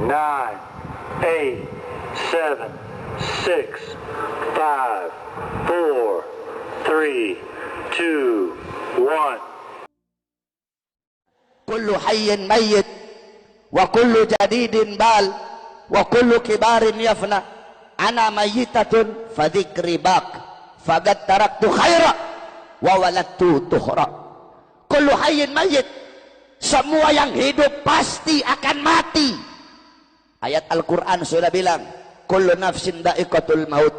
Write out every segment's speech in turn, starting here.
nine, eight, seven, six, five, four, three, two, one. Kullu hayyin mayyit wa kullu jadidin bal wa kullu kibarin yafna. Ana mayyitatun fa dzikri baq faqad taraktu khaira wa waladtu tuhra. Kullu hayyin mayyit, semua yang hidup pasti akan mati. Ayat Al-Quran sudah bilang, kullu nafsin dha'iqatul maut,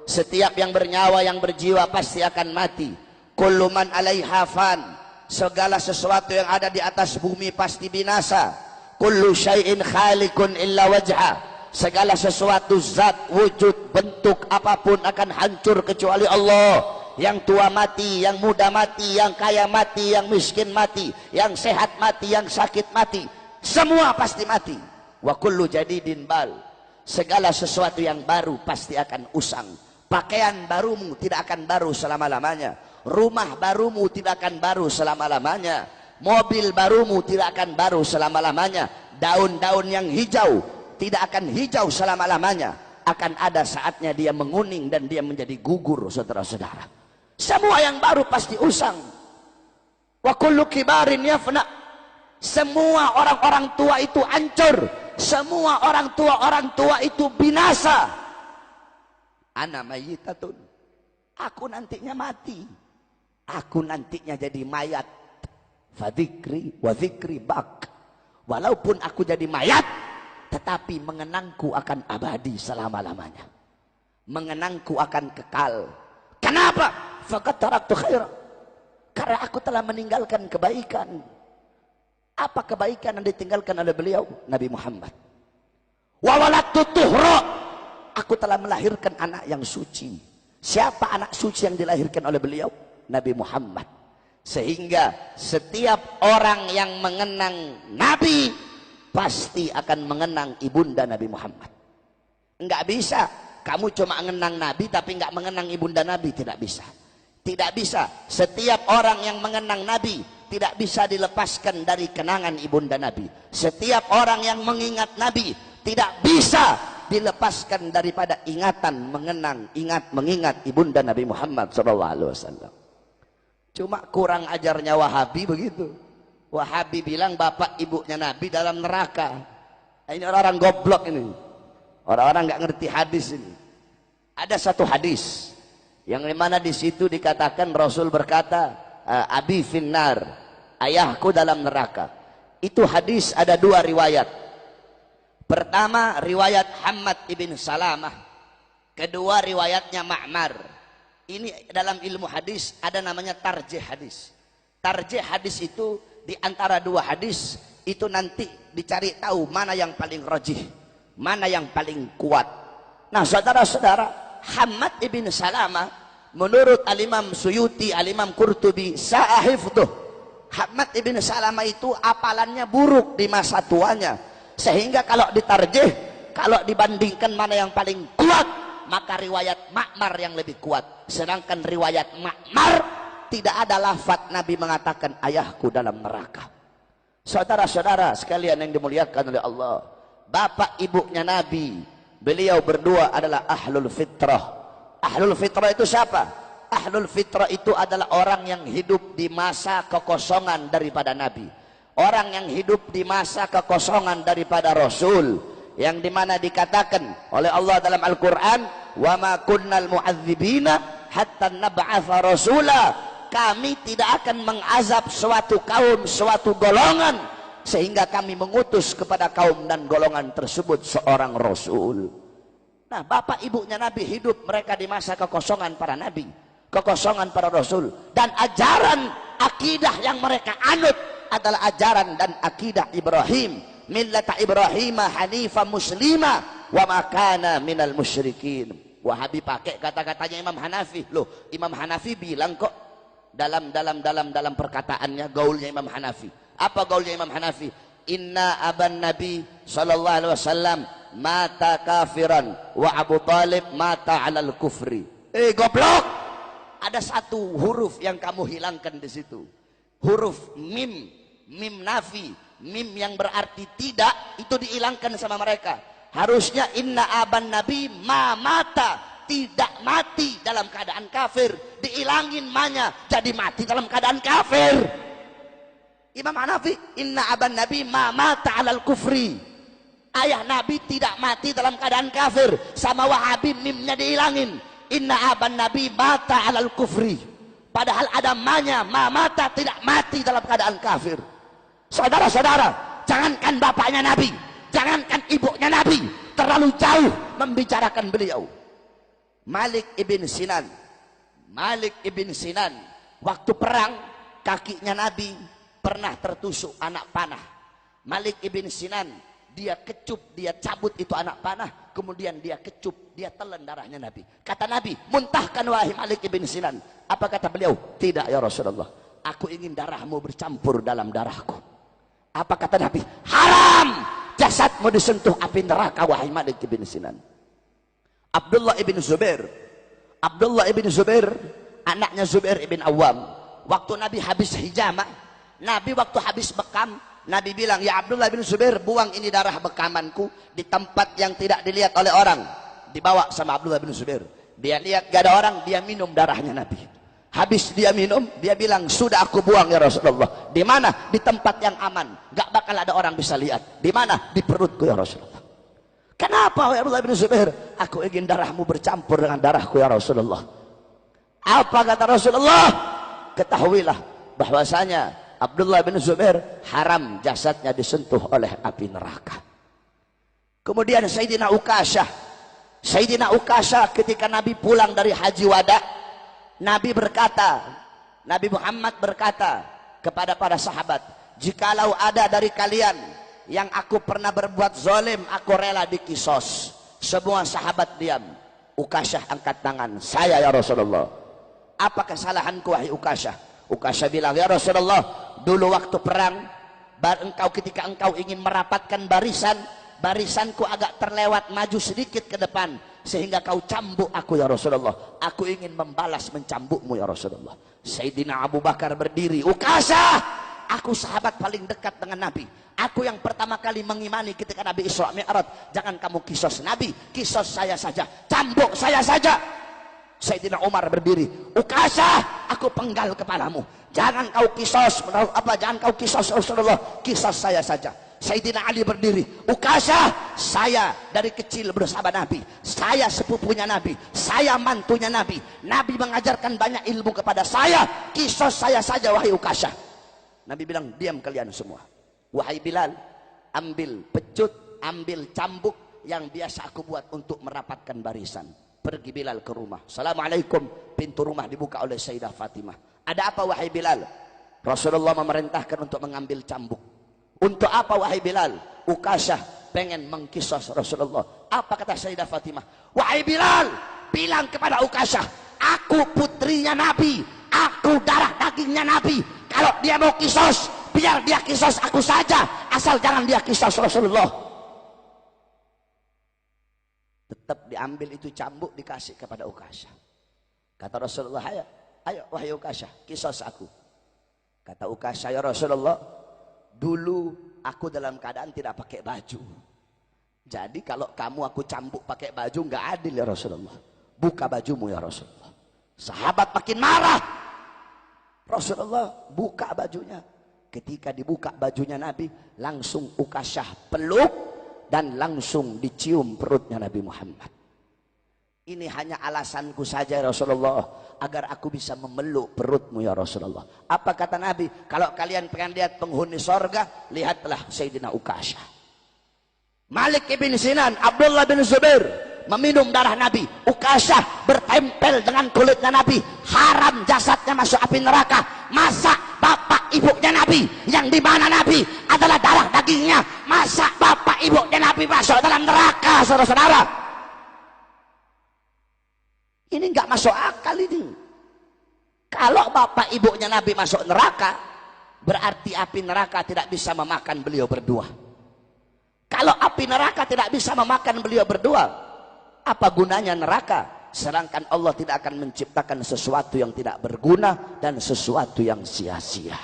setiap yang bernyawa, yang berjiwa pasti akan mati. Kullu man 'alaiha fan, segala sesuatu yang ada di atas bumi pasti binasa. Kullu syai'in khaliqun illa wajha, segala sesuatu zat, wujud, bentuk apapun akan hancur kecuali Allah. Yang tua mati, yang muda mati, yang kaya mati, yang miskin mati, yang sehat mati, yang sakit mati, semua pasti mati. Wa kullu jadidin bal, segala sesuatu yang baru pasti akan usang. Pakaian barumu tidak akan baru selama-lamanya. Rumah barumu tidak akan baru selama-lamanya. Mobil barumu tidak akan baru selama-lamanya. Daun-daun yang hijau tidak akan hijau selama-lamanya. Akan ada saatnya dia menguning dan dia menjadi gugur, saudara-saudara. Semua yang baru pasti usang. Wa kullu kibarin yafna, semua orang-orang tua itu hancur. Semua orang tua itu binasa. Ana mayyitatun, aku nantinya mati. Aku nantinya jadi mayat. Fadzikri wa dzikri baq, walaupun aku jadi mayat, tetapi mengenangku akan abadi selama-lamanya. Mengenangku akan kekal. Kenapa? Faqad taraktu khaira, karena aku telah meninggalkan kebaikan. Apa kebaikan yang ditinggalkan oleh beliau? Nabi Muhammad. Wa waladtu tuhra, aku telah melahirkan anak yang suci. Siapa anak suci yang dilahirkan oleh beliau? Nabi Muhammad. Sehingga setiap orang yang mengenang Nabi pasti akan mengenang ibunda Nabi Muhammad. Enggak bisa kamu cuma mengenang Nabi tapi enggak mengenang ibunda Nabi, tidak bisa. Tidak bisa. Setiap orang yang mengenang Nabi tidak bisa dilepaskan dari kenangan ibunda Nabi. Setiap orang yang mengingat Nabi tidak bisa dilepaskan daripada ingatan mengingat ibunda Nabi Muhammad SAW. Cuma kurang ajarnya Wahabi begitu. Wahabi bilang bapak ibunya Nabi dalam neraka. Ini orang-orang goblok ini. Orang-orang nggak ngerti hadis ini. Ada satu hadis yang dimana di situ dikatakan Rasul berkata, Abi finnar, ayahku dalam neraka. Itu hadis ada dua riwayat. Pertama riwayat Hammad ibn Salamah, kedua riwayatnya Ma'mar. Ini dalam ilmu hadis ada namanya tarjih hadis. Tarjih hadis itu di antara dua hadis itu nanti dicari tahu mana yang paling rajih, mana yang paling kuat. Nah, saudara-saudara, Hammad ibn Salamah menurut Al-Imam Suyuti, Al-Imam Qurtubi, sa'ahifduh. Hammad ibn Salamah itu apalannya buruk di masa tuanya. Sehingga kalau ditarjih, kalau dibandingkan mana yang paling kuat, maka riwayat Ma'mar yang lebih kuat. Sedangkan riwayat Ma'mar tidak ada lafaz Nabi mengatakan ayahku dalam neraka. Saudara-saudara sekalian yang dimuliakan oleh Allah, bapak ibunya Nabi, beliau berdua adalah ahlul fitrah. Ahlul fitrah itu siapa? Ahlul fitrah itu adalah orang yang hidup di masa kekosongan daripada Nabi. Orang yang hidup di masa kekosongan daripada Rasul. Yang dimana dikatakan oleh Allah dalam Al-Quran, wa ma kunnal mu'adzibina hatta nab'atha rasula, kami tidak akan mengazab suatu kaum, suatu golongan sehingga kami mengutus kepada kaum dan golongan tersebut seorang Rasul. Nah, bapak ibunya Nabi hidup mereka di masa kekosongan para Nabi, kekosongan para Rasul, dan ajaran akidah yang mereka anut adalah ajaran dan akidah Ibrahim, millata Ibrahim hanifah muslimah wa makana minal musyrikin. Wahabi pakai kata-katanya Imam Hanafi. Loh, Imam Hanafi bilang kok dalam perkataannya, gaulnya Imam Hanafi. Apa gaulnya Imam Hanafi? Inna aban Nabi sallallahu alaihi wasallam mata kafiran wa Abu Talib mata alal kufri. Goblok, ada satu huruf yang kamu hilangkan di situ, huruf mim nafi. mim yang berarti tidak itu dihilangkan sama mereka. Harusnya inna aban nabi ma mata, tidak mati dalam keadaan kafir. Diilangin manya jadi mati dalam keadaan kafir. Imam Hanafi, inna aban nabi ma mata alal kufri, ayah nabi tidak mati dalam keadaan kafir. Sama Wahabi mimnya dihilangin, inna aban nabi mata alal kufri, padahal ada manya ma mata, tidak mati dalam keadaan kafir. Saudara-saudara, jangankan bapaknya nabi, jangankan ibunya nabi, terlalu jauh membicarakan beliau. Malik ibn Sinan, Malik ibn Sinan, waktu perang kakinya nabi pernah tertusuk anak panah. Malik ibn Sinan, dia kecup, dia cabut itu anak panah, kemudian dia kecup, dia telan darahnya Nabi. Kata Nabi, muntahkan wahai Malik ibn Sinan. Apa kata beliau? Tidak ya Rasulullah, aku ingin darahmu bercampur dalam darahku. Apa kata Nabi? Haram jasadmu disentuh api neraka wahai Malik ibn Sinan. Abdullah ibn Zubair, Abdullah ibn Zubair, anaknya Zubair ibn Awam, waktu Nabi habis hijamah, Nabi waktu habis bekam, Nabi bilang, ya Abdullah bin Zubair, buang ini darah bekamanku di tempat yang tidak dilihat oleh orang. Dibawa sama Abdullah bin Zubair. Dia lihat gak ada orang, dia minum darahnya Nabi. Habis dia minum, dia bilang, sudah aku buang ya Rasulullah. Di mana? Di tempat yang aman. Gak bakal ada orang bisa lihat. Di mana? Di perutku ya Rasulullah. Kenapa ya Abdullah bin Zubair? Aku ingin darahmu bercampur dengan darahku ya Rasulullah. Apa kata Rasulullah? Ketahuilah bahwasanya Abdullah bin Zubair haram jasadnya disentuh oleh api neraka. Kemudian Sayyidina Ukasyah, Sayyidina Ukasyah ketika Nabi pulang dari haji wada, Nabi berkata, Nabi Muhammad berkata kepada para sahabat, jikalau ada dari kalian yang aku pernah berbuat zalim, aku rela dikisos. Semua sahabat diam. Ukasyah angkat tangan, saya ya Rasulullah. Apa kesalahanku wahai Ukasyah? Ukasyah bilang, ya Rasulullah, dulu waktu perang, ketika engkau ingin merapatkan barisan, barisanku agak terlewat maju sedikit ke depan, sehingga kau cambuk aku ya Rasulullah. Aku ingin membalas mencambukmu ya Rasulullah. Sayyidina Abu Bakar berdiri, Ukasyah, aku sahabat paling dekat dengan Nabi. Aku yang pertama kali mengimani ketika Nabi Isra Mi'raj. Jangan kamu kisos Nabi, kisos saya saja, cambuk saya saja. Sayyidina Umar berdiri, Ukasyah, aku penggal kepalamu. Jangan kau kisos, jangan kau kisos Rasulullah, kisos saya saja. Sayyidina Ali berdiri, Ukasyah, saya dari kecil bersama Nabi, saya sepupunya Nabi, saya mantunya Nabi, Nabi mengajarkan banyak ilmu kepada saya, kisos saya saja wahai Ukasyah. Nabi bilang, diam kalian semua. Wahai Bilal, ambil pecut, ambil cambuk yang biasa aku buat untuk merapatkan barisan. Pergi Bilal ke rumah. Assalamualaikum. Pintu rumah dibuka oleh Sayyidah Fatimah. Ada apa wahai Bilal? Rasulullah memerintahkan untuk mengambil cambuk. Untuk apa wahai Bilal? Ukasyah pengen mengkisos Rasulullah. Apa kata Sayyidah Fatimah? Wahai Bilal, bilang kepada Ukasyah, aku putrinya Nabi, aku darah dagingnya Nabi. Kalau dia mau kisos, biar dia kisos aku saja, asal jangan dia kisos Rasulullah. Tetap diambil itu cambuk, dikasih kepada Ukasyah. Kata Rasulullah, ayo wahai Ukasyah, kisos aku. Kata Ukasyah, ya Rasulullah, dulu aku dalam keadaan tidak pakai baju. Jadi kalau kamu aku cambuk pakai baju, nggak adil ya Rasulullah. Buka bajumu ya Rasulullah. Sahabat makin marah. Rasulullah buka bajunya. Ketika dibuka bajunya Nabi, langsung Ukasyah peluk dan langsung dicium perutnya Nabi Muhammad. Ini hanya alasanku saja ya Rasulullah, agar aku bisa memeluk perutmu ya Rasulullah. Apa kata Nabi? Kalau kalian pengen lihat penghuni sorga, lihatlah Sayyidina Ukasyah. Malik ibn Sinan, Abdullah bin Zubair meminum darah Nabi. Ukasyah bertempel dengan kulitnya Nabi, haram jasadnya masuk api neraka. Masa bapak ibunya Nabi, yang dimana Nabi adalah darah dagingnya, masa bapak ibunya Nabi masuk dalam neraka? Saudara-saudara, ini nggak masuk akal ini. Kalau bapak ibunya Nabi masuk neraka, berarti api neraka tidak bisa memakan beliau berdua. Kalau api neraka tidak bisa memakan beliau berdua, apa gunanya neraka? Sedangkan Allah tidak akan menciptakan sesuatu yang tidak berguna dan sesuatu yang sia-sia.